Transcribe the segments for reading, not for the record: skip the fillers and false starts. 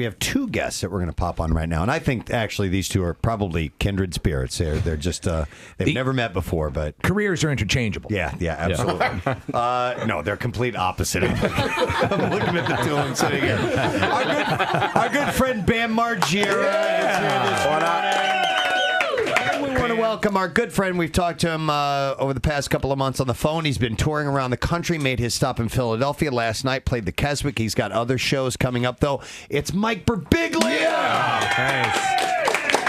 we have two guests that we're going to pop on right now, and I think actually these two are probably kindred spirits. They're just they've never met before, but careers are interchangeable. Yeah, absolutely. No, they're complete opposite. I'm looking at the two of them sitting here. Our good friend Bam Margera is here this morning. And we want to welcome our good friend. We've talked to him over the past couple of months on the phone. He's been touring around the country, made his stop in Philadelphia last night, played the Keswick. He's got other shows coming up, though. It's Mike Birbiglia. Thanks.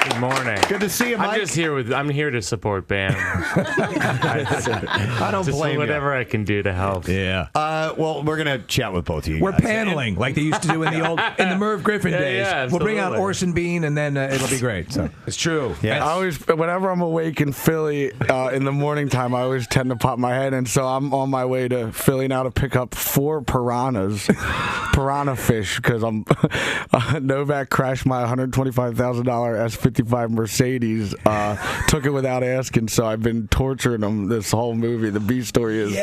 Good morning. Good to see you, Mike. I'm here to support Bam. I don't blame you. Whatever I can do to help. Yeah. Well, we're gonna chat with both of you. We're paneling like they used to do in the Merv Griffin days. Yeah, we'll bring out Orson Bean, and then it'll be great. So it's true. Yeah. I always, whenever I'm awake in Philly in the morning time, I always tend to pop my head, and so I'm on my way to Philly now to pick up 4 piranha fish, because Novak crashed my $125,000 S55 Mercedes, took it without asking, so I've been torturing him this whole movie. The B story is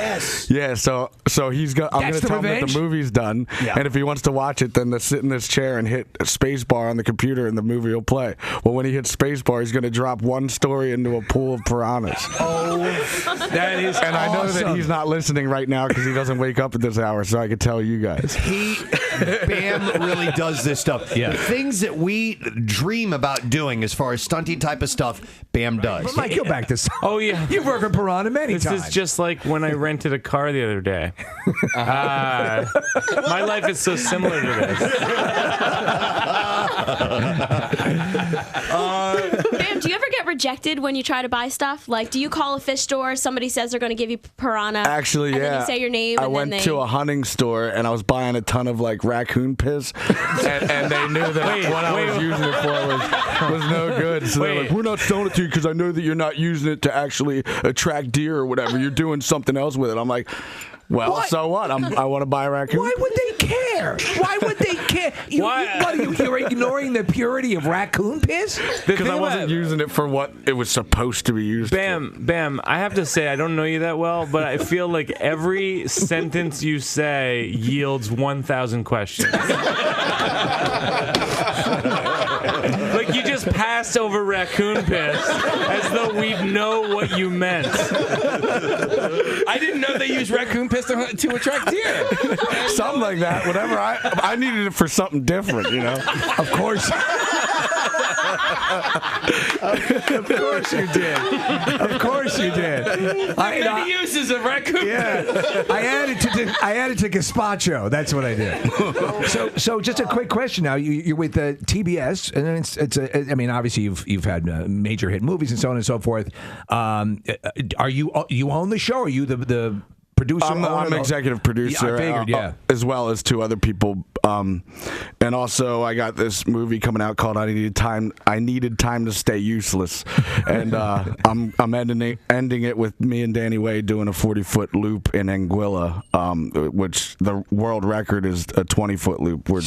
so he's got. I'm going to tell him that the movie's done, and if he wants to watch it, then to sit in this chair and hit spacebar on the computer, and the movie will play. Well, when he hits spacebar, he's going to drop one story into a pool of piranhas. Oh, that is and awesome. I know that he's not listening right now because he doesn't wake up at this hour, so I could tell you guys. Bam really does this stuff. Yeah. The things that we dream about doing as far as stunty type of stuff, Bam does. But Mike, go back to Oh, yeah. You've worked with Piranha many times. This is just like when I rented a car the other day. My life is so similar to this. Bam, do you ever get rejected when you try to buy stuff? Like, do you call a fish store, somebody says they're going to give you piranha, Actually, and yeah. then you say your name, I and went then to a hunting store, and I was buying a ton of, like, raccoon piss, and they knew that what I was using it for was no good. So they're like, we're not selling it to you because I know that you're not using it to actually attract deer or whatever. You're doing something else with it. I'm like, well, so what? I want to buy a raccoon. Why would they care? Why would they care? You're ignoring the purity of raccoon piss? Because I wasn't using it for what it was supposed to be used for. Bam, I have to say, I don't know you that well, but I feel like every sentence you say yields 1,000 questions. Like, you just passed over raccoon piss as though we'd know what you meant. I didn't know they used raccoon piss to attract deer. Something like that. Whatever. I needed it for something different, you know. Of course. Of course you did. Of course you did. Many uses of raccoon. Yeah, I added to gazpacho. That's what I did. So just a quick question now. You're with TBS, and then I mean, obviously you've had major hit movies and so on and so forth. Are you own the show? Or are you the producer? I'm executive producer. I figured, as well as 2 other people. And also, I got this movie coming out called I Needed Time to Stay Useless, and I'm ending it with me and Danny Way doing a 40-foot loop in Anguilla, which the world record is a 20-foot loop. We're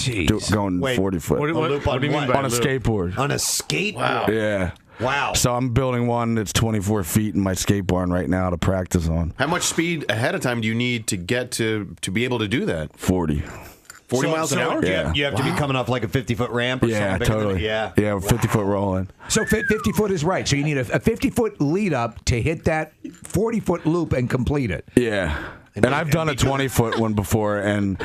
going 40 foot. What do you mean by on a skateboard? On a skateboard? Wow. Yeah. Wow. So I'm building one that's 24 feet in my skate barn right now to practice on. How much speed ahead of time do you need to get to be able to do that? 40 miles an hour? Yeah. You have to be coming off like a 50-foot ramp or something. Totally. Yeah, 50-foot rolling. So 50 foot is right. So you need a 50-foot lead up to hit that 40-foot loop and complete it. Yeah. And I've done a 20-foot one before, and,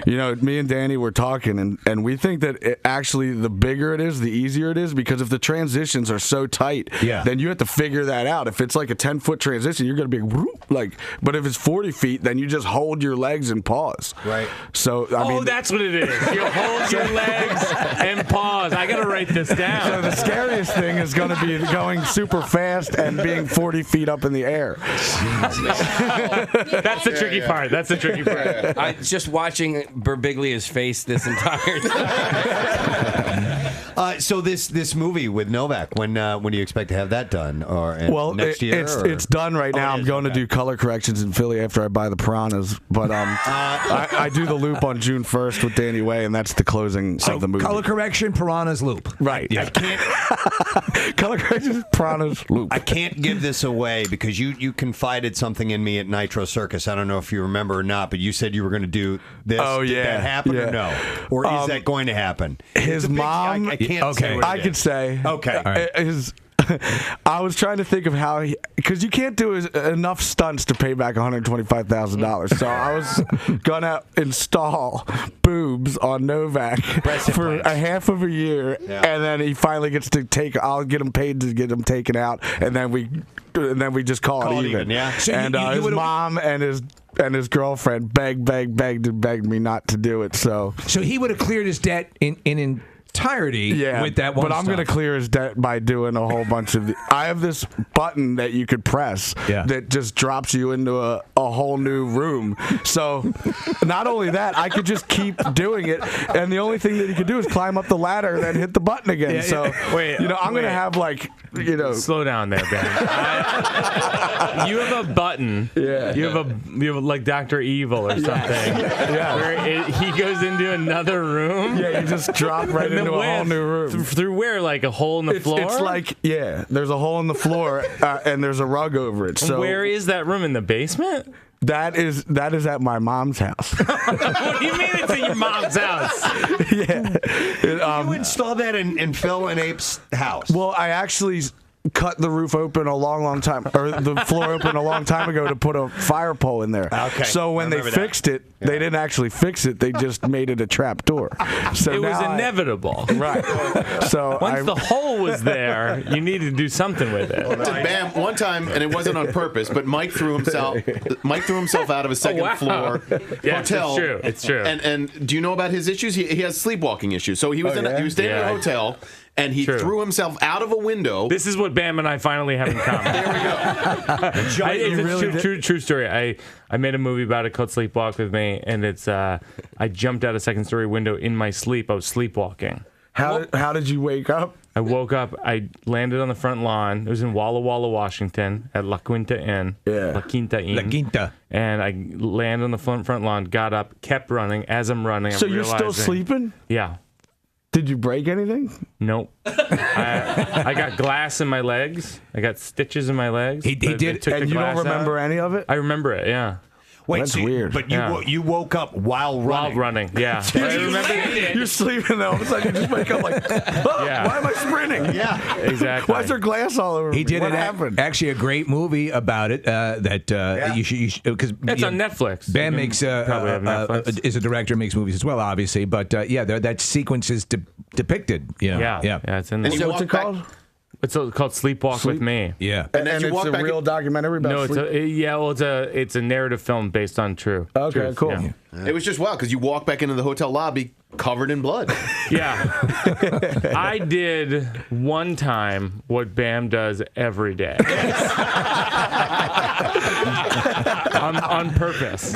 you know, me and Danny were talking, and we think that actually the bigger it is, the easier it is, because if the transitions are so tight, then you have to figure that out. If it's like a 10-foot transition, you're going to be like, but if it's 40 feet, then you just hold your legs and pause. Right. So, I mean, that's what it is. You hold your legs and pause. I got to write this down. So the scariest thing is going to be going super fast and being 40 feet up in the air. That's the tricky part. That's the tricky part. I just watching Birbiglia's face this entire time. So this movie with Novak, when do you expect to have that done? Or next year? It's done right now. I'm going to do color corrections in Philly after I buy the piranhas. But I do the loop on June 1st with Danny Way, and that's the closing of the movie. Color correction, piranhas loop. Right. I Color correction piranhas loop. I can't give this away because you confided something in me at Nitro Circus. I don't know if you remember or not, but you said you were going to do this. Oh, Did yeah. that happen or Yeah. no? Or is that going to happen? His It's a big- mom. I can't say what it I is. could say. Okay. All right. His. I was trying to think of how because you can't do enough stunts to pay back $125,000. So I was gonna install boobs on Novak Breast for implants. a half of a year, and then he finally gets to take. I'll get him paid to get him taken out, and then we just call it even. Yeah. So and you his would've- mom and his girlfriend begged me not to do it. So he would have cleared his debt in entirety with that one. but I'm going to clear his debt by doing a whole bunch of. I have this button that you could press that just drops you into a whole new room. So not only that, I could just keep doing it, and the only thing that you could do is climb up the ladder and then hit the button again. Yeah, so Wait, I'm going to have Slow down there, Ben. You have a button. Yeah. You have like Dr. Evil or something. Where he goes into another room. Yeah, you just drop right And then into a whole new room. Through where? Like a hole in the floor? It's like there's a hole in the floor and there's a rug over it. So Where is that room? In the basement? that is at my mom's house. What do you mean it's at your mom's house? You installed that in Phil and Ape's house. Well, I actually cut the roof open a long time, or the floor open a long time ago to put a fire pole in there. Okay. So when they Remember that. fixed it, they didn't actually fix it. They just made it a trap door. So It was now inevitable. right. So Once the hole was there, you needed to do something with it. Bam! One time, and it wasn't on purpose, but Mike threw himself out of a second wow. floor Yes, hotel. it's true. It's true. And do you know about his issues? He has sleepwalking issues. So he was he was staying in a Yeah. hotel, and he True. threw himself out of a window. This is what Bam and I finally have in common. There we go. It's a true story. I made a movie about it called Sleepwalk with Me, and it's I jumped out a second story window in my sleep. I was sleepwalking. how did you wake up? I woke up. I landed on the front lawn. It was in Walla Walla, Washington, at La Quinta Inn. Yeah. La Quinta Inn. La Quinta. And I landed on the front lawn, got up, kept running. As I'm running, So I'm you're still realizing- sleeping? Yeah. Did you break anything? Nope. I got glass in my legs. I got stitches in my legs. He But they did- took the And you don't glass remember out. any of it? I remember it. Yeah. Wait, That's so weird. But you Yeah. you woke up while While running. running. Yeah. I remember You're sleeping, though. All of a sudden, you just wake up like, oh, Yeah. why am I sprinting? Yeah. exactly. Why is there glass all over He me? did What it. happened? Actually, a great movie about it. You should because It's on Netflix. Ben You makes can probably have Netflix. is a director, makes movies as well, obviously. But that sequence is depicted. You know, Yeah. It's in there. And you What's it walk back- called? It's called Sleepwalk with Me. yeah. And as you it's walk a back real documentary about No, sleep? it's a narrative film based on true. Okay, truth, cool. Yeah. It was just wild because you walk back into the hotel lobby covered in blood. Yeah. I did one time what Bam does every day. on purpose.